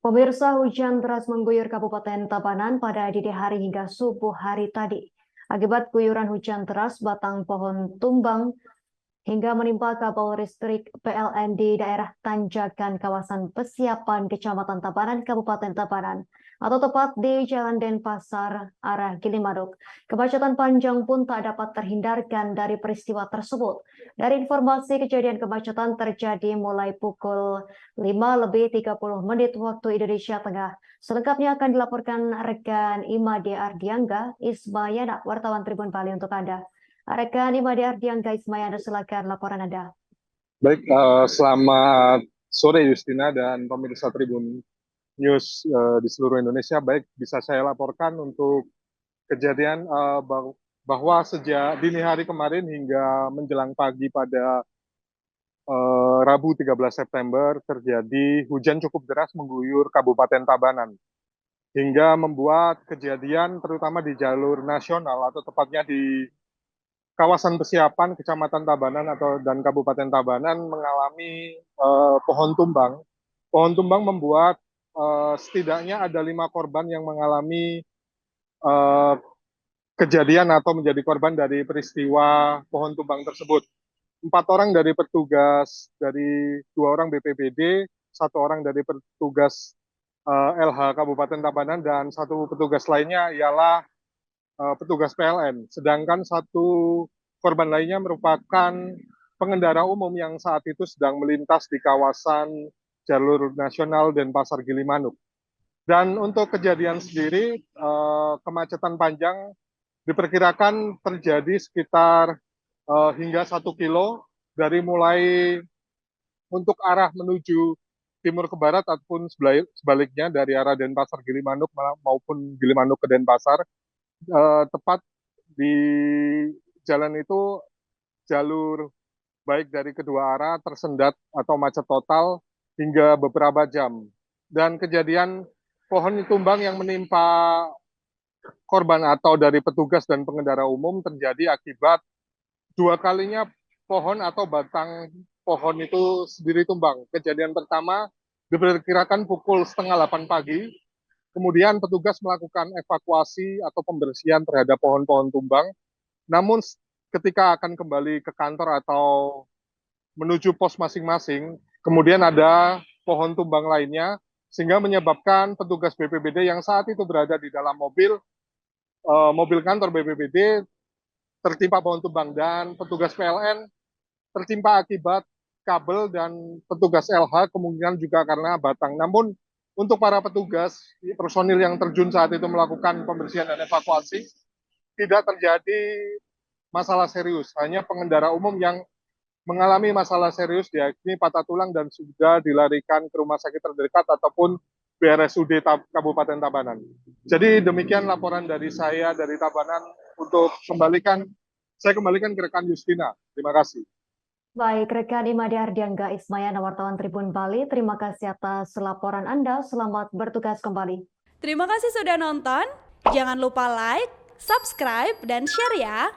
Pemirsa, hujan deras mengguyur Kabupaten Tabanan pada dini hari hingga subuh hari tadi. Akibat guyuran hujan deras, batang pohon tumbang hingga menimpa kabel listrik PLN di daerah Tanjakan kawasan Pesiapan, Kecamatan Tabanan, Kabupaten Tabanan, atau tepat di Jalan Denpasar, arah Gilimanuk. Kemacetan panjang pun tak dapat terhindarkan dari peristiwa tersebut. Dari informasi kejadian kemacetan terjadi mulai pukul 5:30 waktu Indonesia Tengah. Selengkapnya akan dilaporkan rekan Imade Ardiangga Ismayana, wartawan Tribun Bali untuk Anda. Rekan Imade Ardiangga Ismayana, silakan laporan Anda. Baik, selamat sore Justina dan pemirsa Tribun News di seluruh Indonesia. Baik, bisa saya laporkan untuk kejadian bahwa sejak dini hari kemarin hingga menjelang pagi pada Rabu 13 September terjadi hujan cukup deras mengguyur Kabupaten Tabanan hingga membuat kejadian terutama di jalur nasional atau tepatnya di kawasan Pesiapan, Kecamatan Tabanan dan Kabupaten Tabanan mengalami pohon tumbang. Pohon tumbang membuat setidaknya ada 5 korban yang mengalami uh, kejadian atau menjadi korban dari peristiwa pohon tumbang tersebut. 4 orang dari petugas, dari 2 orang BPBD, 1 orang dari petugas LH Kabupaten Tabanan, dan 1 petugas lainnya ialah petugas PLN. Sedangkan 1 korban lainnya merupakan pengendara umum yang saat itu sedang melintas di kawasan jalur nasional Denpasar Gilimanuk. Dan untuk kejadian sendiri, kemacetan panjang diperkirakan terjadi sekitar hingga 1 kilo dari mulai untuk arah menuju timur ke barat ataupun sebaliknya dari arah Denpasar Gilimanuk maupun Gilimanuk ke Denpasar. Tepat di jalan itu jalur baik dari kedua arah tersendat atau macet total hingga beberapa jam. Dan kejadian pohon tumbang yang menimpa korban atau dari petugas dan pengendara umum terjadi akibat 2 kalinya pohon atau batang pohon itu sendiri tumbang. Kejadian pertama diperkirakan pukul setengah 8 pagi. Kemudian petugas melakukan evakuasi atau pembersihan terhadap pohon-pohon tumbang. Namun ketika akan kembali ke kantor atau menuju pos masing-masing, kemudian ada pohon tumbang lainnya, sehingga menyebabkan petugas BPBD yang saat itu berada di dalam mobil kantor BPBD tertimpa pohon tumbang, dan petugas PLN tertimpa akibat kabel, dan petugas LH kemungkinan juga karena batang. Namun untuk para petugas, personil yang terjun saat itu melakukan pembersihan dan evakuasi, tidak terjadi masalah serius. Hanya pengendara umum yang mengalami masalah serius, yakni patah tulang, dan sudah dilarikan ke rumah sakit terdekat ataupun BRSUD Kabupaten Tabanan. Jadi demikian laporan dari saya dari Tabanan. Saya kembalikan ke rekan Justina. Terima kasih. Baik, rekan Imade Ardiangga Ismayana, wartawan Tribun Bali, terima kasih atas laporan Anda. Selamat bertugas kembali. Terima kasih sudah nonton. Jangan lupa like, subscribe, dan share ya.